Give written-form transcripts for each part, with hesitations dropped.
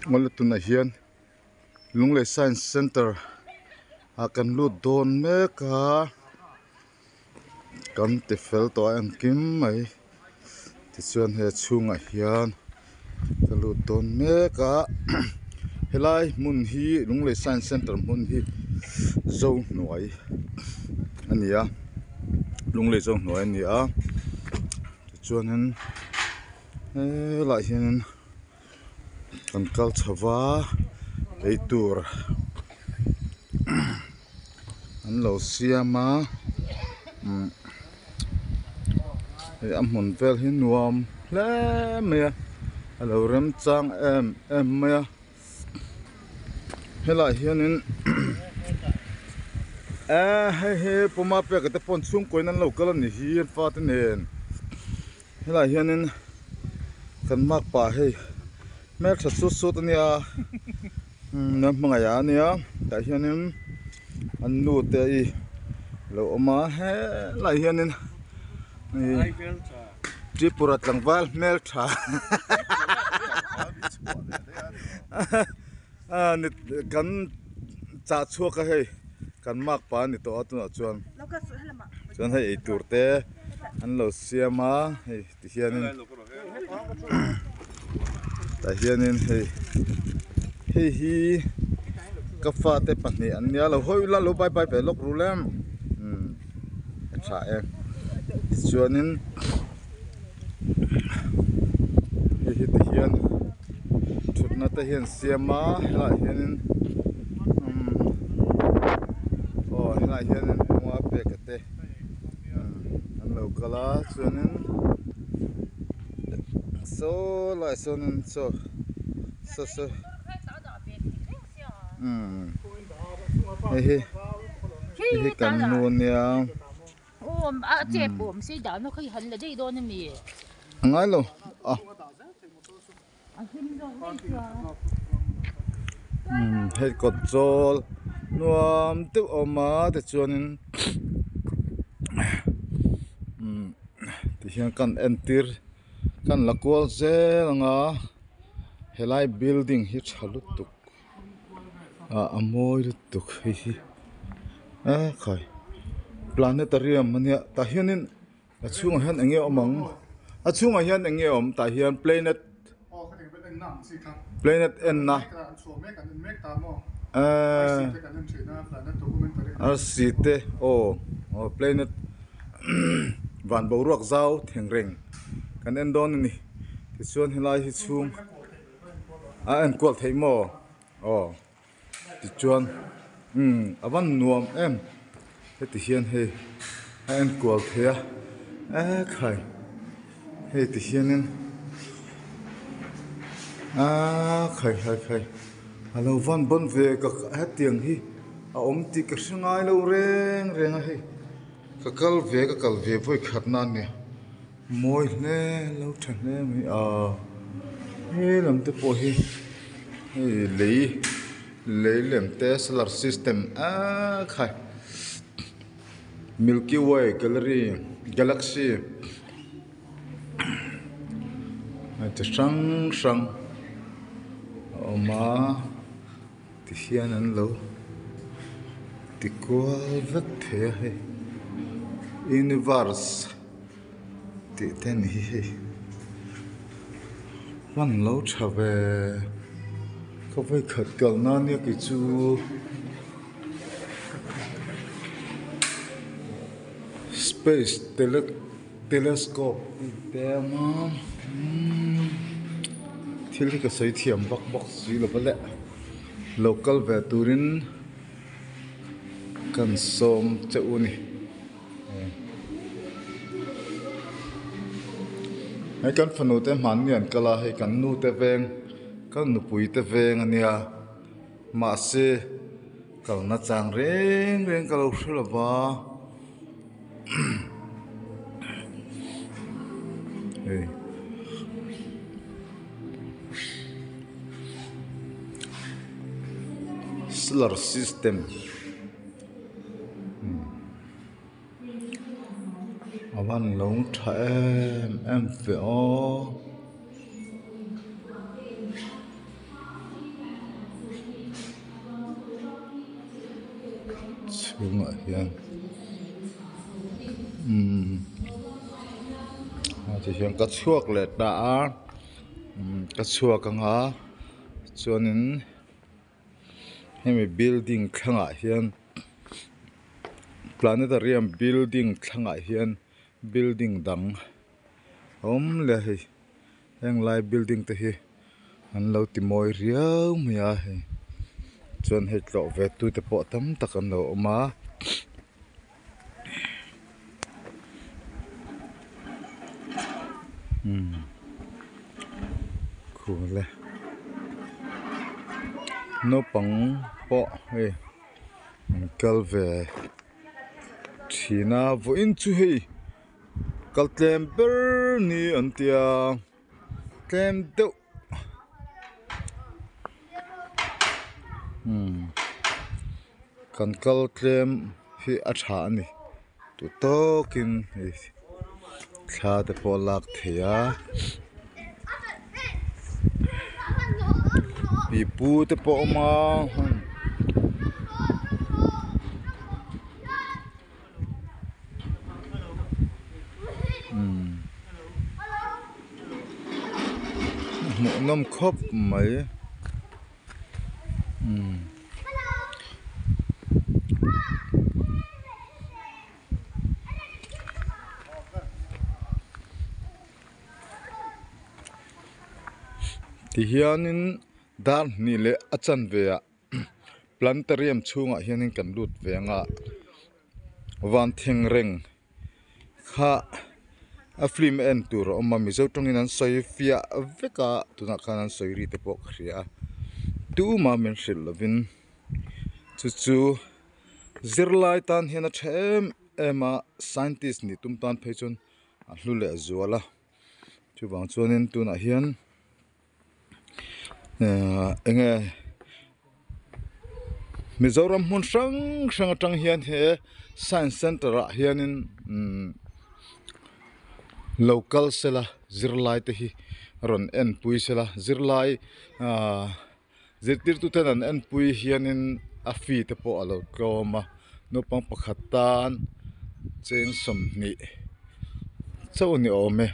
ngol tuna hian lunglei science center a kan lut dawn mek a kan ti fel to an kim mai ti chuan he chhungah hian ka lut dawn mek a helai hmun hi lunglei science center hmun hi zo hnuai ania lunglei zo hnuai ania ti chuanin helai hianin kan kal chhawa eitur an lo siama hei a hmun vel hi nuam hle mai a lo rem chang em mai a helai hianin hei poma pe ka te pon chung koin an lo kal ani hi an fa te nen helai hianin kan mak pa hei mek tha chu chu ania na hmanga ya ania ta hianin an nu te I lo oma he lai hianin Tripura tlangwal mel tha ni kan cha chuak a hei kan mak pa ni to atuna chuan hei eitur te an lo siama hei ti hianin ta hianin hei hi ka fa te pahnih an nia lo hoi la lo bai bai pe lok rulem tha em chuanin hei hi ti hian thutna te hian siama helai hianin helai hianin mua pe ka te an lo kala chuanin so lai sonin so hi kan nu nia chế bùm xí đảo nó khơi hận là đây đó nên mì ngay lo hết cột trol nuam tiếp oma để chuanin thì hiện kan entir kan lakwal ze langa helai building hi chalut tuk amoi tuk hi khai planetarium mania ta hianin achunga hian enge omang achunga hian enge om ta hian planet en na arsite planet van boruak zau thengreng kan en don ni ti chuan helai hi chung en kwal theimo ti chuan awan nuam em ti hian hei en kwal thea khai hei ti hianin khai alo van bon ve ka tiang hi a om ti ka hringai lo reng a hei ka kal ve voi khatna ni moi hle lo than hle mi he lam te po hi lei lem te solar system khai Milky Way galaxy te sang oma ti hian an lo ti kwal vek the hei universe ti ten hi van lo thave ko vai khat kal na ni ki chu space telescope te ma thil ka sei thiam bak si lo bale local ve turin kan som che uni ai kan phanu te man nian kala hei kan nu te veng kan nu pui te veng ania ma se kal na chang reng kalo hrilawa hey solar system awan long tha em ve chunga hian thì hiện cắt chuộc lệ đã cắt chuộc anga chuanin hemi building thanga hian planetarium building thanga hian building dang le hi heng lai building te hi an lo ti moi riau maya hi chuan he tlo ve tu te po tam tak an lo oma cool no pang po he kal ve thina vo in chu hei kal tlem ber ni antia tlem deuh kan kal tlem hi a tha ani tu tokin hi thla te po lak theia pi pu te po ma nom khop mai ti hianin dar ni le achan ve a planetarium chunga hianin kan lut venga van thing reng kha a film en tur oma mi zo tongin an soi fia veka tuna khan an soi ri te po khria tu ma men shil lovin chu zirlai tan hian a them ema scientist ni tum tan phechon a hlule zuala chu wang chuanin tuna hian enge Mizoram mun sang atang hian he science center a hianin local sela zirlai te hi ron en pui sela zirlai zirtir tu ten an en pui hianin a fi te po alo tloma no pang pakhatan cheng som ni chawni ome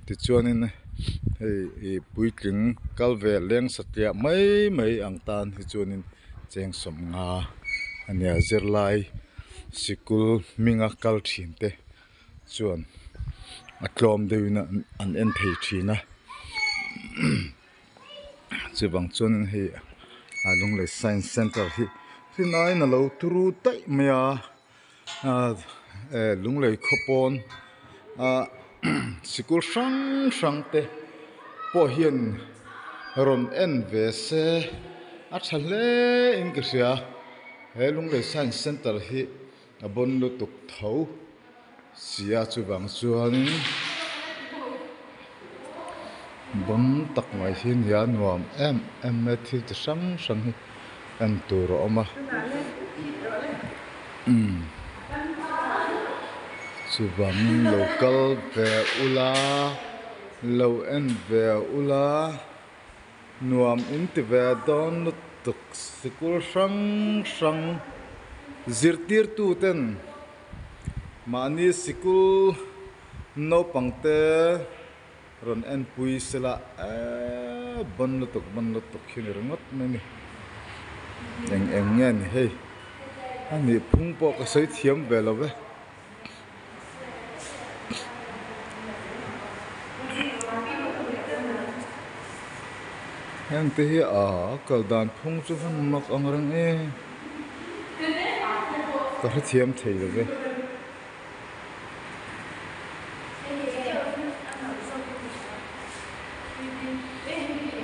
ti chuanin hei puitling kalve leng satya mai ang tan hi chuanin cheng som nga ania zirlai sikul minga kal thin te chuan atlom deuna an en thei thina chibang chuanin hei alung le science center hi rinai na lo turu tai maya lung le khopon sikul sang te po hian ron en ve se a thale in ka ria he lung le science center hi a bon lu tuk tho sia chu bang chuanin bon tak mai hin ya nuam em me thil chi sang hi an tur oma chu bang local ve ula lo en ve ula nuam in ti ve don lu tuk sikul sang zirtir tu ten mani sikul no pangte ron en pui sela bon lu tuk hin ringot meni eng ngen hei ani phung po ka sei thiam ve lo ve heng te hi kal dan phung chu han mak angrang ka thiam thei lo ve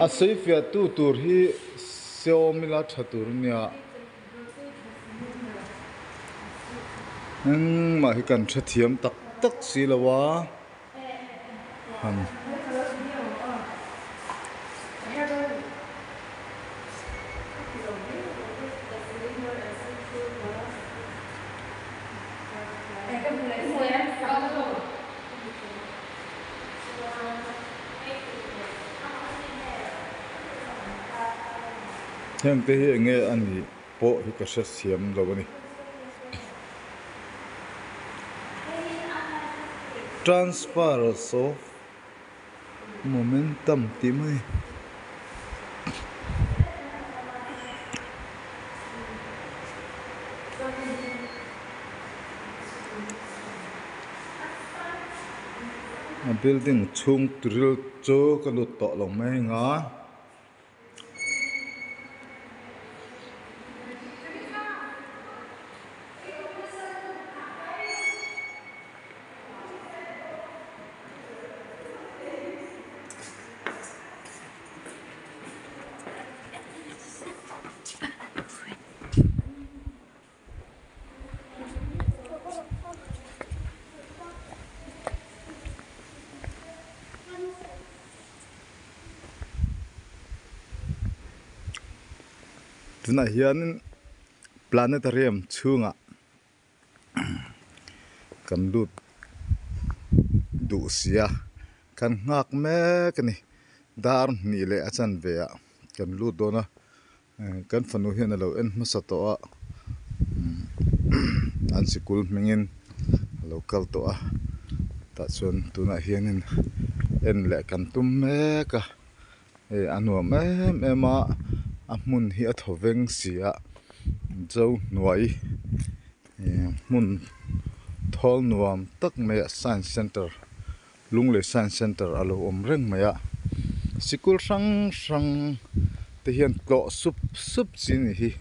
a sei fia tu tur hi seomila thatur nia ma hi kan tha thiam tak si lawa han heng te hi nge ani po hi ka sa siam lo ni transfer of momentum tí mới building chung drill cho cái lụt tọ lòng mấy ngó tuna hian planetarium chunga kan lut du sia kan ngak me kani dar ni le achan ve a kan lut dona kan fanu hian alo en masato a an sikul mengin local to a ta chon tuna hianin en le kan tum me ka anuam ema amun hi a thoveng sia zo nuai mun thol nuam tak me science center lungle science center alo om reng maya sikul sang te hian tlo sup chin hi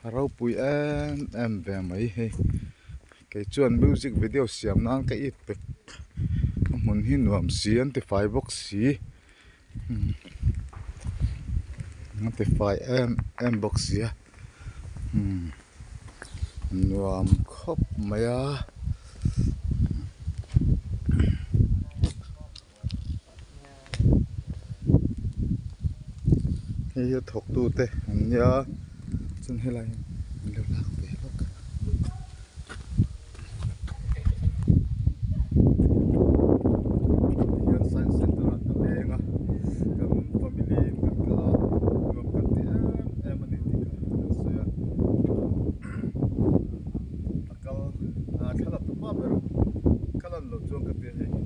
harau pui em ve mai he ke chuan music video siam nan ka it pe mun hi nuam sian te firebox si em box ya nuam khop maya hi thok tu te nya chun helai lo lak pe lok hian science center at lenga kam family kan kala nuam kan ti em ani ti ka so ya akal khala tu pa ber kalan lo chong ka te he